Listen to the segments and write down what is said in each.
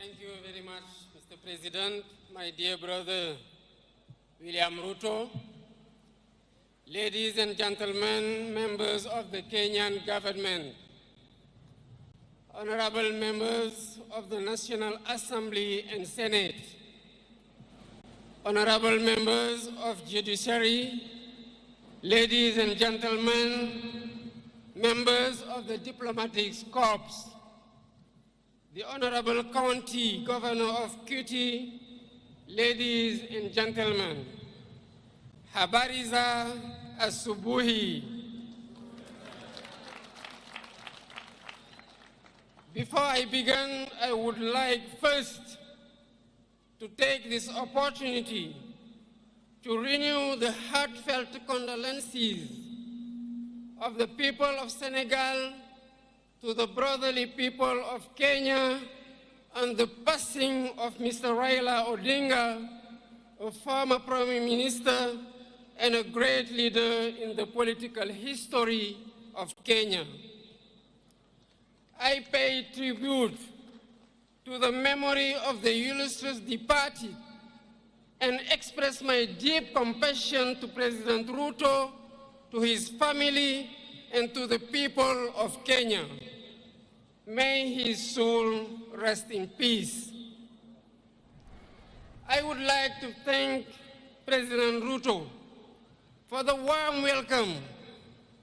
Thank you very much, Mr. President, my dear brother William Ruto, ladies and gentlemen, members of the Kenyan government, honorable members of the National Assembly and Senate, honorable members of Judiciary, ladies and gentlemen, members of the Diplomatic Corps, the Honorable County Governor of Kitui, ladies and gentlemen, habari za asubuhi. Before I begin, I would like first to take this opportunity to renew the heartfelt condolences of the people of Senegal to the brotherly people of Kenya on the passing of Mr. Raila Odinga, a former Prime Minister and a great leader in the political history of Kenya. I pay tribute to the memory of the illustrious departed and express my deep compassion to President Ruto, to his family, and to the people of Kenya. May his soul rest in peace. I would like to thank President Ruto for the warm welcome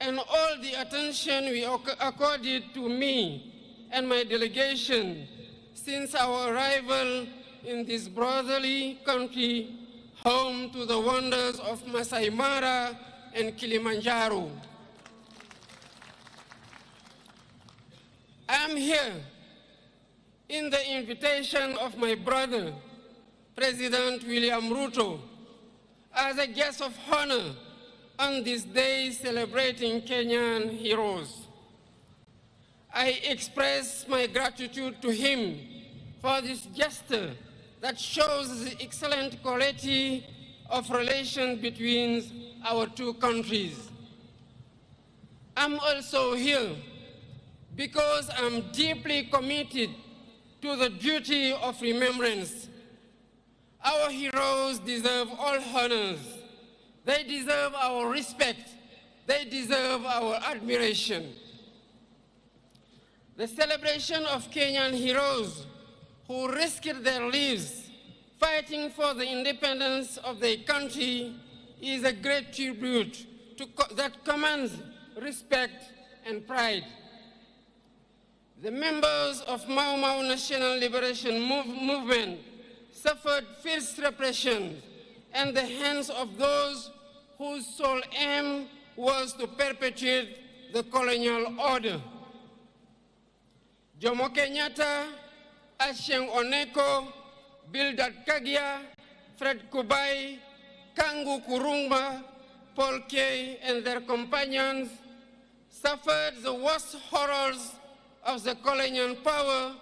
and all the attention we accorded to me and my delegation since our arrival in this brotherly country, home to the wonders of Masai Mara and Kilimanjaro. I am here in the invitation of my brother, President William Ruto, as a guest of honor on this day celebrating Kenyan heroes. I express my gratitude to him for this gesture that shows the excellent quality of relations between our two countries. I'm also here because I'm deeply committed to the duty of remembrance. Our heroes deserve all honors. They deserve our respect. They deserve our admiration. The celebration of Kenyan heroes who risked their lives fighting for the independence of their country is a great tribute that commands respect and pride. The members of Mau Mau National Liberation Movement suffered fierce repression at the hands of those whose sole aim was to perpetuate the colonial order. Jomo Kenyatta, Achieng Oneko, Bildad Kagia, Fred Kubai, Kangu Kurungba, Paul Kay, and their companions suffered the worst horrors of the colonial power,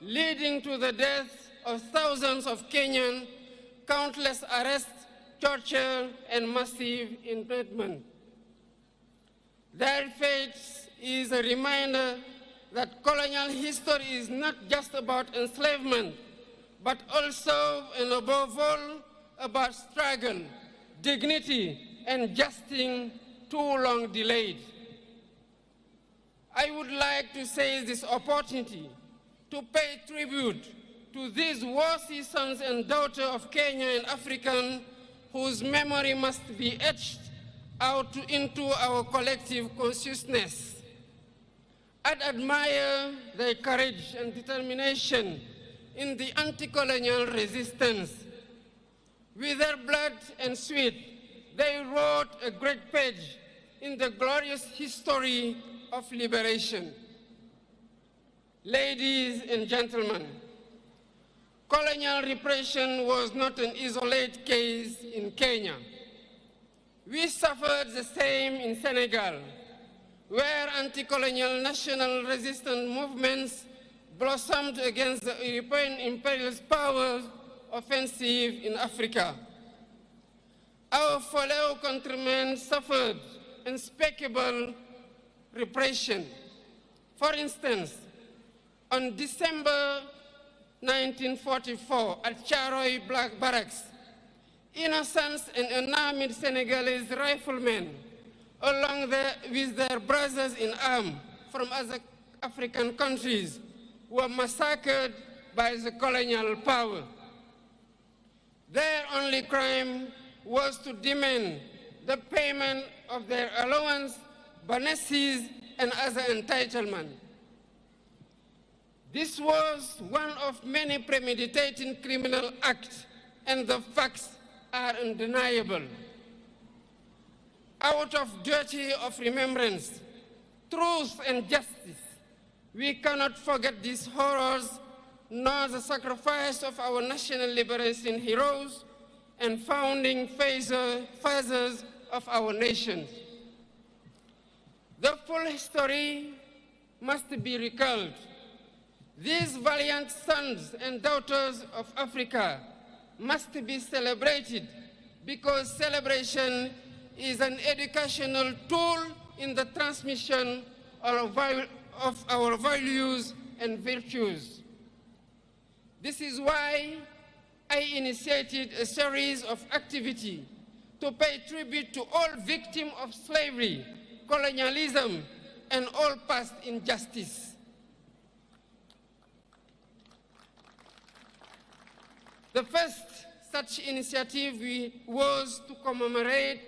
leading to the death of thousands of Kenyans, countless arrests, torture, and massive imprisonment. Their fate is a reminder that colonial history is not just about enslavement, but also and above all about struggle, dignity, and justice too long delayed. I would like to seize this opportunity to pay tribute to these worthy sons and daughters of Kenya and African whose memory must be etched out into our collective consciousness. I admire their courage and determination in the anti-colonial resistance. With their blood and sweat, they wrote a great page in the glorious history of liberation. Ladies and gentlemen, colonial repression was not an isolated case in Kenya. We suffered the same in Senegal, where anti-colonial national resistance movements blossomed against the European imperialist powers offensive in Africa. Our fellow countrymen suffered unspeakable repression. For instance, on December 1944 at Charoy Black Barracks, innocent and unarmed Senegalese riflemen, along with their brothers in arms from other African countries, were massacred by the colonial power. Their only crime was to demand the payment of their allowance, bonuses, and other entitlements. This was one of many premeditated criminal acts, and the facts are undeniable. Out of duty of remembrance, truth, and justice, we cannot forget these horrors, nor the sacrifice of our national liberation heroes and founding fathers of our nation. The full history must be recalled. These valiant sons and daughters of Africa must be celebrated because celebration is an educational tool in the transmission of our values and virtues. This is why I initiated a series of activities to pay tribute to all victims of slavery, colonialism, and all past injustice. The first such initiative was to commemorate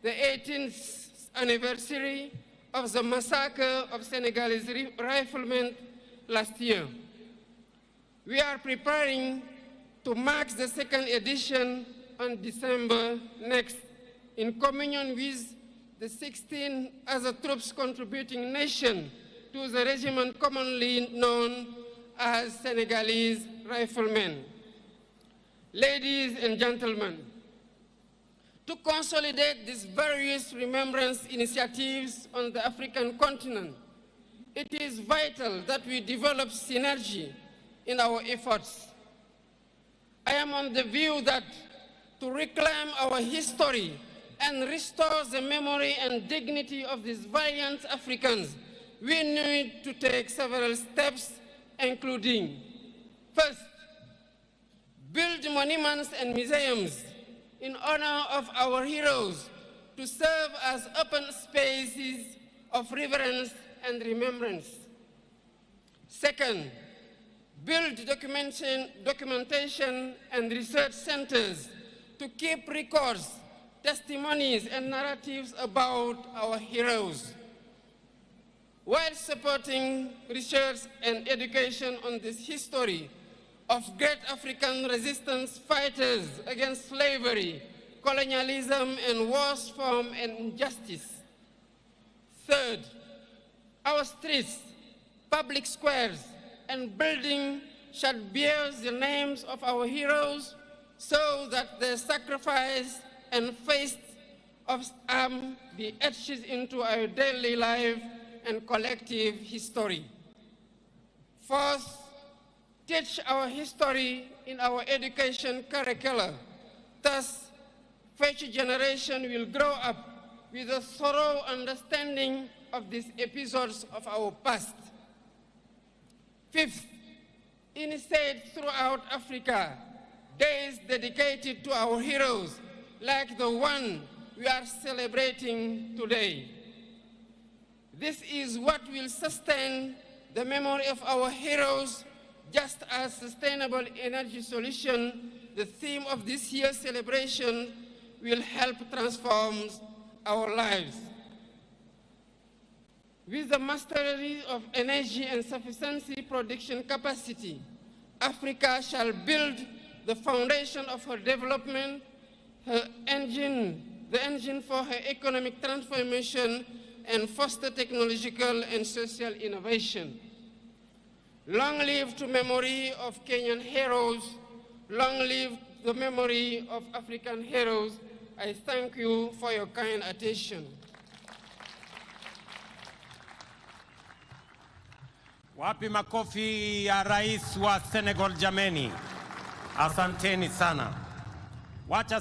the 18th anniversary of the massacre of Senegalese riflemen last year. We are preparing to mark the second edition on December next, in communion with the 16 other troops contributing nations to the regiment commonly known as Senegalese riflemen. Ladies and gentlemen, to consolidate these various remembrance initiatives on the African continent, it is vital that we develop synergy in our efforts. I am on the view that to reclaim our history and restore the memory and dignity of these valiant Africans, we need to take several steps, including, first, build monuments and museums in honor of our heroes to serve as open spaces of reverence and remembrance. Second, build documentation and research centers to keep records, testimonies, and narratives about our heroes, while supporting research and education on this history of great African resistance fighters against slavery, colonialism, and worse form and injustice. Third, our streets, public squares, and buildings should bear the names of our heroes so that their sacrifice and faith of arms be etched into our daily life and collective history. Fourth, teach our history in our education curricula. Thus, future generation will grow up with a thorough understanding of these episodes of our past. Fifth, initiate throughout Africa days dedicated to our heroes, like the one we are celebrating today. This is what will sustain the memory of our heroes, just as sustainable energy solution, the theme of this year's celebration, will help transform our lives. With the mastery of energy and sufficiency production capacity, Africa shall build the foundation of her development, the engine for her economic transformation, and foster technological and social innovation. Long live the memory of Kenyan heroes. Long live the memory of African heroes. I thank you for your kind attention. Wapi makofi ya Rais wa Senegal jameni. Asanteni sana. Wacha